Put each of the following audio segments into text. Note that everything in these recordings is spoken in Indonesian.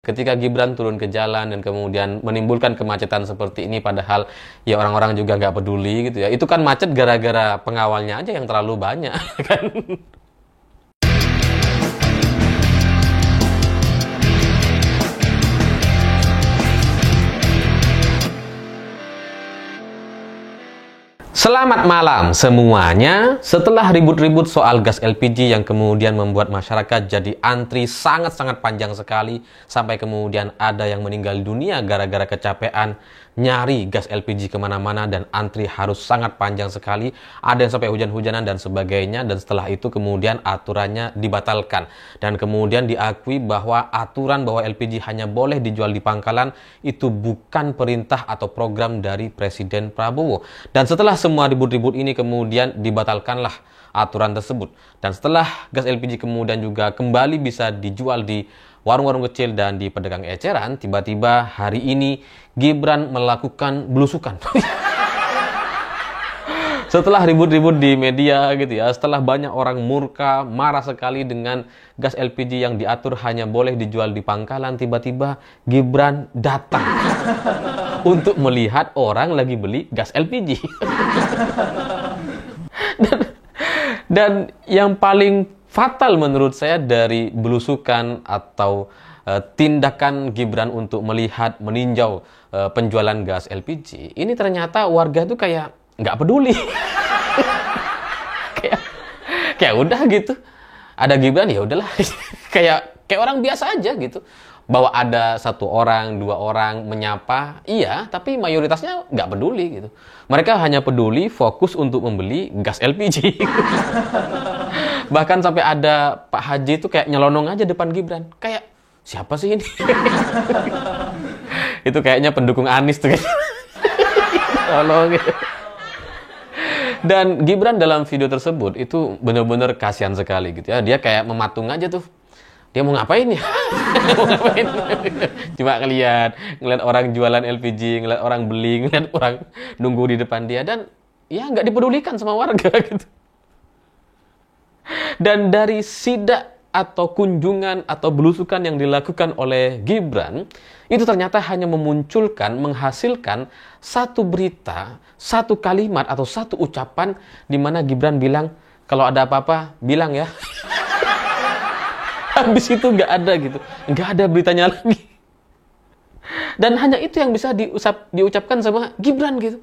Ketika Gibran turun ke jalan dan kemudian menimbulkan kemacetan seperti ini, padahal ya orang-orang juga nggak peduli gitu ya. Itu kan macet gara-gara pengawalnya aja yang terlalu banyak kan. Selamat malam semuanya. Setelah ribut-ribut soal gas LPG yang kemudian membuat masyarakat jadi antri sangat-sangat panjang sekali, sampai kemudian ada yang meninggal dunia gara-gara kecapean nyari gas LPG kemana-mana dan antri harus sangat panjang sekali, ada yang sampai hujan-hujanan dan sebagainya, dan setelah itu kemudian aturannya dibatalkan dan kemudian diakui bahwa aturan bahwa LPG hanya boleh dijual di pangkalan itu bukan perintah atau program dari Presiden Prabowo. Dan setelah semua ribut-ribut ini kemudian dibatalkanlah aturan tersebut, dan setelah gas LPG kemudian juga kembali bisa dijual di warung-warung kecil dan di pedagang eceran, tiba-tiba hari ini Gibran melakukan belusukan. Setelah ribut-ribut di media gitu ya, setelah banyak orang murka, marah sekali dengan gas LPG yang diatur hanya boleh dijual di pangkalan, tiba-tiba Gibran datang untuk melihat orang lagi beli gas LPG. Dan yang paling fatal menurut saya dari belusukan atau tindakan Gibran untuk melihat, meninjau penjualan gas LPG, ini ternyata warga tuh kayak nggak peduli. kayak udah gitu. Ada Gibran ya udahlah. kayak orang biasa aja gitu. Bahwa ada satu orang, dua orang menyapa, iya, tapi mayoritasnya nggak peduli gitu. Mereka hanya peduli fokus untuk membeli gas LPG. Bahkan sampai ada Pak Haji itu kayak nyelonong aja depan Gibran. Kayak, siapa sih ini? Itu kayaknya pendukung Anies tuh. Tolong. Dan Gibran dalam video tersebut itu benar-benar kasihan sekali gitu ya. Dia kayak mematung aja tuh. Dia mau ngapain ya? Mau ngapain? Cuma ngeliat orang jualan LPG, ngeliat orang beli, ngeliat orang nunggu di depan dia, dan ya nggak dipedulikan sama warga gitu. Dan dari sidak atau kunjungan atau belusukan yang dilakukan oleh Gibran, itu ternyata hanya memunculkan, menghasilkan satu berita, satu kalimat atau satu ucapan di mana Gibran bilang, kalau ada apa-apa bilang ya. Habis itu nggak ada gitu, nggak ada beritanya lagi. Dan hanya itu yang bisa diucapkan sama Gibran gitu.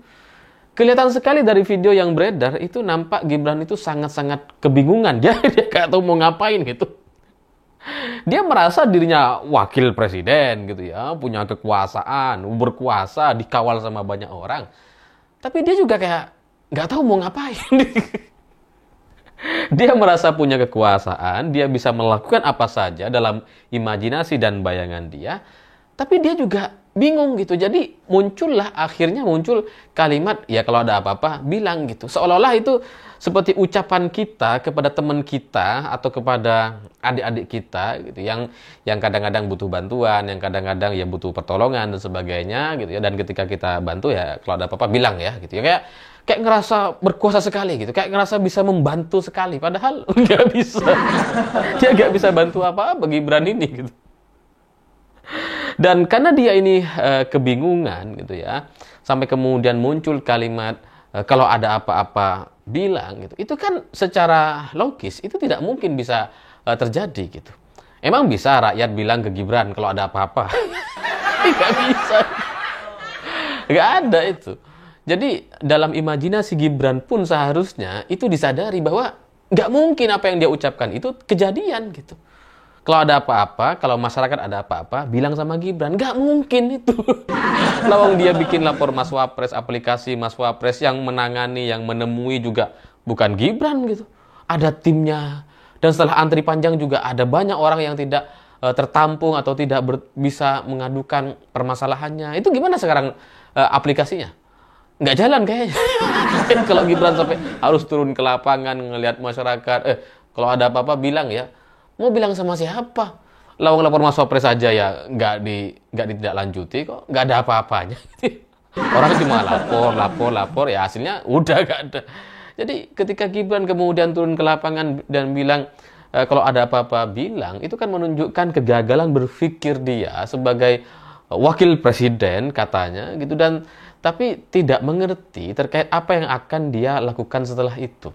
Kelihatan sekali dari video yang beredar itu, nampak Gibran itu sangat-sangat kebingungan. Dia nggak tahu mau ngapain gitu. Dia merasa dirinya wakil presiden gitu ya, punya kekuasaan, berkuasa, dikawal sama banyak orang. Tapi dia juga kayak nggak tahu mau ngapain. Dia merasa punya kekuasaan, dia bisa melakukan apa saja dalam imajinasi dan bayangan dia, tapi dia juga bingung gitu. Jadi akhirnya muncul kalimat, ya kalau ada apa-apa bilang gitu. Seolah-olah itu seperti ucapan kita kepada teman kita atau kepada adik-adik kita gitu, yang kadang-kadang butuh bantuan, yang kadang-kadang ya butuh pertolongan dan sebagainya gitu ya. Dan ketika kita bantu ya kalau ada apa-apa bilang ya gitu ya. Kayak ngerasa berkuasa sekali gitu, kayak ngerasa bisa membantu sekali, padahal nggak bisa. Dia nggak bisa bantu apa-apa Gibran ini gitu. Dan karena dia ini kebingungan gitu ya, sampai kemudian muncul kalimat kalau ada apa-apa bilang gitu. Itu kan secara logis itu tidak mungkin bisa terjadi gitu. Emang bisa rakyat bilang ke Gibran kalau ada apa-apa? Nggak bisa. Nggak ada itu. Jadi dalam imajinasi Gibran pun seharusnya itu disadari bahwa nggak mungkin apa yang dia ucapkan itu kejadian gitu. Kalau ada apa-apa, kalau masyarakat ada apa-apa, bilang sama Gibran. Nggak mungkin itu. Lawang dia bikin lapor Mas Wapres, aplikasi Mas Wapres yang menangani, yang menemui juga bukan Gibran gitu. Ada timnya. Dan setelah antri panjang juga ada banyak orang yang tidak tertampung atau tidak bisa mengadukan permasalahannya. Itu gimana sekarang aplikasinya? Nggak jalan kayaknya. Kalau Gibran sampai harus turun ke lapangan ngelihat masyarakat, kalau ada apa-apa bilang ya. Mau bilang sama siapa? Lawang lapor Mas Wapres saja ya nggak ditindaklanjuti kok, nggak ada apa-apanya. Orang cuma lapor ya hasilnya udah nggak ada. Jadi ketika Gibran kemudian turun ke lapangan dan bilang kalau ada apa-apa bilang, itu kan menunjukkan kegagalan berpikir dia sebagai wakil presiden katanya gitu, dan tapi tidak mengerti terkait apa yang akan dia lakukan setelah itu.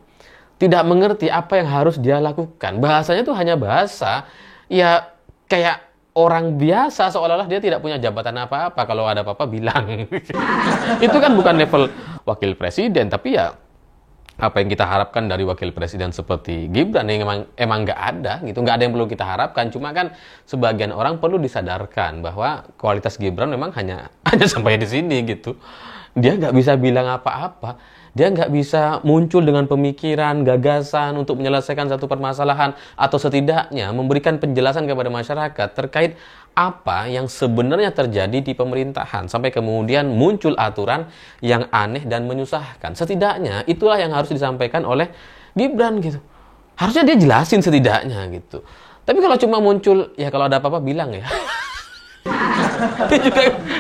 Tidak mengerti apa yang harus dia lakukan. Bahasanya tuh hanya bahasa ya kayak orang biasa, seolah-olah dia tidak punya jabatan apa-apa, kalau ada apa-apa bilang. Itu kan bukan level wakil presiden, tapi ya apa yang kita harapkan dari wakil presiden seperti Gibran yang emang nggak ada gitu, nggak ada yang perlu kita harapkan. Cuma kan sebagian orang perlu disadarkan bahwa kualitas Gibran memang hanya sampai di sini gitu. Dia nggak bisa bilang apa-apa, dia nggak bisa muncul dengan pemikiran, gagasan untuk menyelesaikan satu permasalahan, atau setidaknya memberikan penjelasan kepada masyarakat terkait apa yang sebenarnya terjadi di pemerintahan, sampai kemudian muncul aturan yang aneh dan menyusahkan. Setidaknya itulah yang harus disampaikan oleh Gibran gitu. Harusnya dia jelasin setidaknya gitu. Tapi kalau cuma muncul, ya kalau ada apa-apa bilang ya.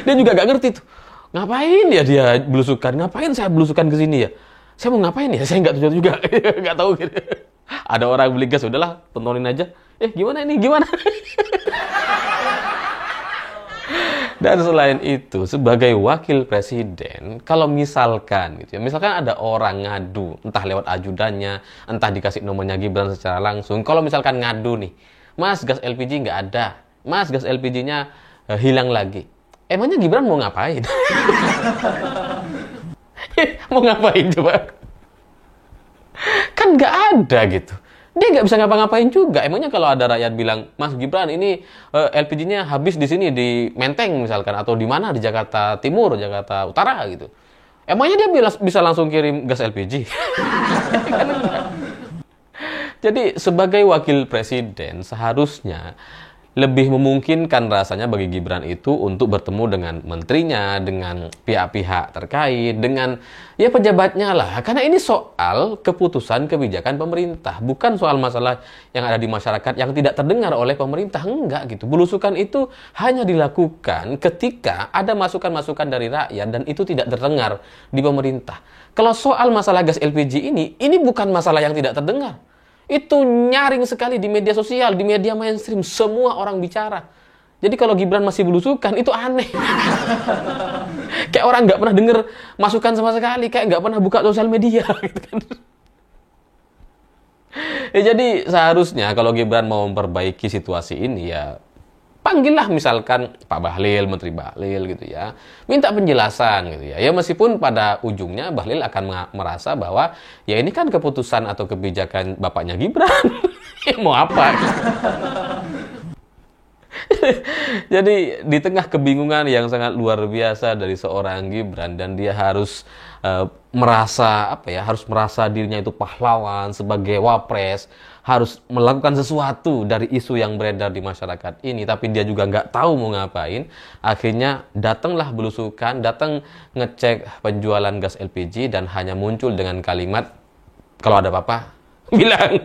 dia juga gak ngerti tuh. Ngapain ya dia belusukan? Ngapain saya belusukan ke sini ya? Saya mau ngapain ya? Saya nggak tahu juga. Nggak tahu gitu. Ada orang beli gas, udahlah tontonin aja. Gimana ini? Gimana? Dan selain itu, sebagai wakil presiden, kalau misalkan gitu ya, misalkan ada orang ngadu, entah lewat ajudannya, entah dikasih nomornya Gibran secara langsung. Kalau misalkan ngadu nih, Mas, gas LPG nggak ada. Mas, gas LPG-nya hilang lagi. Emangnya Gibran mau ngapain? Mau ngapain coba? Kan nggak ada gitu. Dia nggak bisa ngapa-ngapain juga. Emangnya kalau ada rakyat bilang, Mas Gibran ini LPG-nya habis di sini, di Menteng misalkan, atau di mana, di Jakarta Timur, Jakarta Utara gitu. Emangnya dia bisa langsung kirim gas LPG? Kan enggak. Jadi sebagai wakil presiden seharusnya lebih memungkinkan rasanya bagi Gibran itu untuk bertemu dengan menterinya, dengan pihak-pihak terkait, dengan ya pejabatnya lah. Karena ini soal keputusan kebijakan pemerintah, bukan soal masalah yang ada di masyarakat yang tidak terdengar oleh pemerintah. Enggak gitu. Belusukan itu hanya dilakukan ketika ada masukan-masukan dari rakyat dan itu tidak terdengar di pemerintah. Kalau soal masalah gas LPG ini bukan masalah yang tidak terdengar. Itu nyaring sekali di media sosial, di media mainstream, semua orang bicara. Jadi kalau Gibran masih belusukan, itu aneh. Kayak orang nggak pernah denger masukan sama sekali, kayak nggak pernah buka sosial media. Gitu kan. Jadi seharusnya kalau Gibran mau memperbaiki situasi ini, ya panggillah misalkan Pak Bahlil, Menteri Bahlil gitu ya. Minta penjelasan gitu ya. Ya meskipun pada ujungnya Bahlil akan merasa bahwa ya ini kan keputusan atau kebijakan bapaknya Gibran. Mau apa? Jadi di tengah kebingungan yang sangat luar biasa dari seorang Gibran, dan dia harus harus merasa dirinya itu pahlawan sebagai wapres, harus melakukan sesuatu dari isu yang beredar di masyarakat ini, tapi dia juga nggak tahu mau ngapain. Akhirnya datanglah belusukan, datang ngecek penjualan gas LPG, dan hanya muncul dengan kalimat, kalau ada apa-apa, bilang.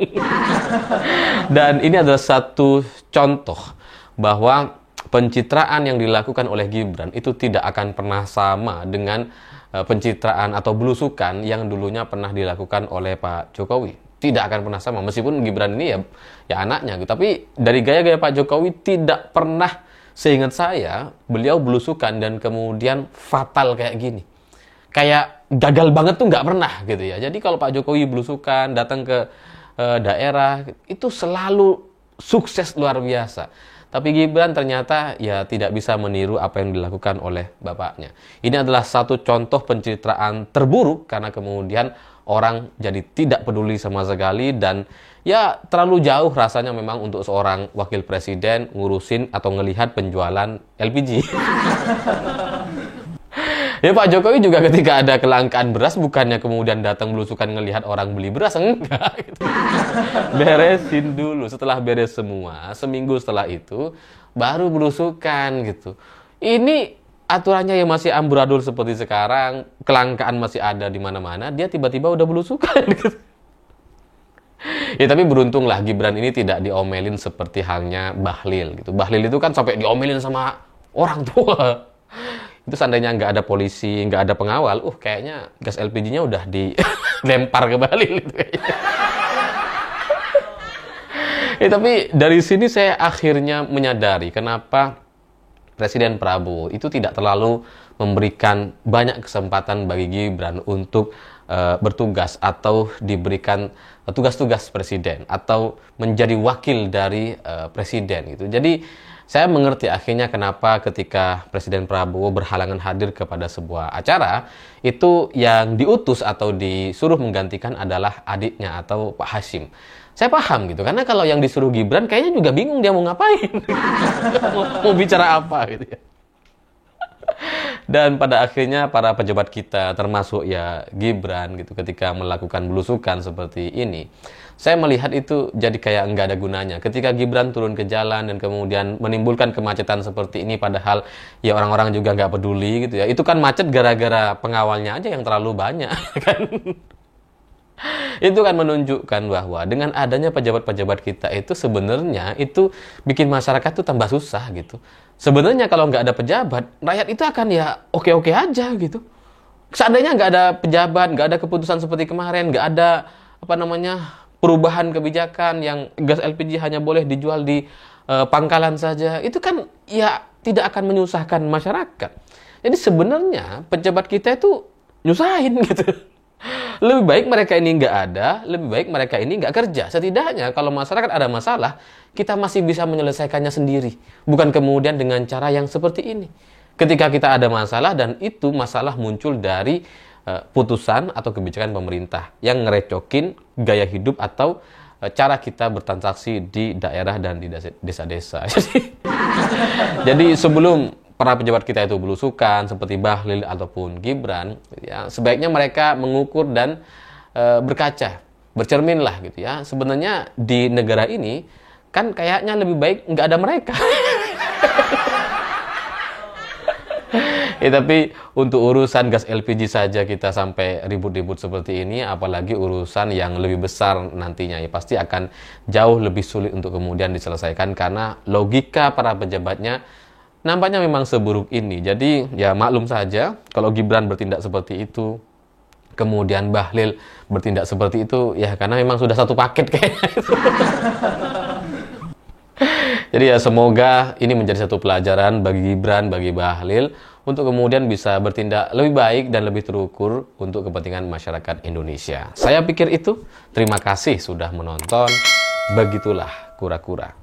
Dan ini adalah satu contoh bahwa pencitraan yang dilakukan oleh Gibran itu tidak akan pernah sama dengan pencitraan atau belusukan yang dulunya pernah dilakukan oleh Pak Jokowi. Tidak akan pernah sama, meskipun Gibran ini ya anaknya gitu. Tapi dari gaya-gaya Pak Jokowi tidak pernah, seingat saya, beliau belusukan dan kemudian fatal kayak gini. Kayak gagal banget tuh nggak pernah gitu ya. Jadi kalau Pak Jokowi belusukan, datang ke daerah, itu selalu sukses luar biasa. Tapi Gibran ternyata ya tidak bisa meniru apa yang dilakukan oleh bapaknya. Ini adalah satu contoh pencitraan terburuk, karena kemudian orang jadi tidak peduli sama sekali, dan ya terlalu jauh rasanya memang untuk seorang wakil presiden ngurusin atau ngelihat penjualan LPG. Ya Pak Jokowi juga ketika ada kelangkaan beras, bukannya kemudian datang belusukan ngelihat orang beli beras, enggak gitu. Beresin dulu, setelah beres semua, seminggu setelah itu baru belusukan gitu. Ini aturannya yang masih amburadul seperti sekarang, kelangkaan masih ada di mana-mana, dia tiba-tiba udah belusukan gitu. Ya tapi beruntunglah Gibran ini tidak diomelin seperti halnya Bahlil gitu. Bahlil itu kan sampai diomelin sama orang tua. Itu seandainya nggak ada polisi, nggak ada pengawal, kayaknya gas LPG-nya udah dilempar ke Bahlil itu kayaknya. Tapi dari sini saya akhirnya menyadari kenapa Presiden Prabowo itu tidak terlalu memberikan banyak kesempatan bagi Gibran untuk bertugas atau diberikan tugas-tugas presiden atau menjadi wakil dari presiden gitu. Jadi saya mengerti akhirnya kenapa ketika Presiden Prabowo berhalangan hadir kepada sebuah acara, itu yang diutus atau disuruh menggantikan adalah adiknya atau Pak Hasyim. Saya paham gitu, karena kalau yang disuruh Gibran kayaknya juga bingung dia mau ngapain. mau bicara apa gitu ya. Dan pada akhirnya para pejabat kita, termasuk ya Gibran gitu, ketika melakukan belusukan seperti ini, saya melihat itu jadi kayak nggak ada gunanya. Ketika Gibran turun ke jalan dan kemudian menimbulkan kemacetan seperti ini, padahal ya orang-orang juga nggak peduli gitu ya. Itu kan macet gara-gara pengawalnya aja yang terlalu banyak kan. Itu kan menunjukkan bahwa dengan adanya pejabat-pejabat kita itu sebenarnya itu bikin masyarakat tuh tambah susah gitu. Sebenarnya kalau nggak ada pejabat, rakyat itu akan ya oke-oke aja gitu. Seandainya nggak ada pejabat, nggak ada keputusan seperti kemarin, nggak ada perubahan kebijakan yang gas LPG hanya boleh dijual di pangkalan saja, itu kan ya tidak akan menyusahkan masyarakat. Jadi sebenarnya pejabat kita itu nyusahin gitu. Lebih baik mereka ini nggak ada, lebih baik mereka ini nggak kerja. Setidaknya kalau masyarakat ada masalah, kita masih bisa menyelesaikannya sendiri. Bukan kemudian dengan cara yang seperti ini. Ketika kita ada masalah dan itu masalah muncul dari putusan atau kebijakan pemerintah yang ngerecokin gaya hidup atau cara kita bertransaksi di daerah dan di desa-desa. Jadi sebelum para pejabat kita itu belusukan seperti Bahlil ataupun Gibran, ya, sebaiknya mereka mengukur dan berkaca, bercerminlah gitu ya. Sebenarnya di negara ini kan kayaknya lebih baik nggak ada mereka. Ya, tapi untuk urusan gas LPG saja kita sampai ribut-ribut seperti ini, apalagi urusan yang lebih besar nantinya, ya pasti akan jauh lebih sulit untuk kemudian diselesaikan karena logika para pejabatnya nampaknya memang seburuk ini. Jadi ya maklum saja kalau Gibran bertindak seperti itu, kemudian Bahlil bertindak seperti itu, ya karena memang sudah satu paket kayaknya. Jadi ya semoga ini menjadi satu pelajaran bagi Gibran, bagi Bahlil, untuk kemudian bisa bertindak lebih baik dan lebih terukur untuk kepentingan masyarakat Indonesia. Saya pikir itu. Terima kasih sudah menonton. Begitulah kura-kura.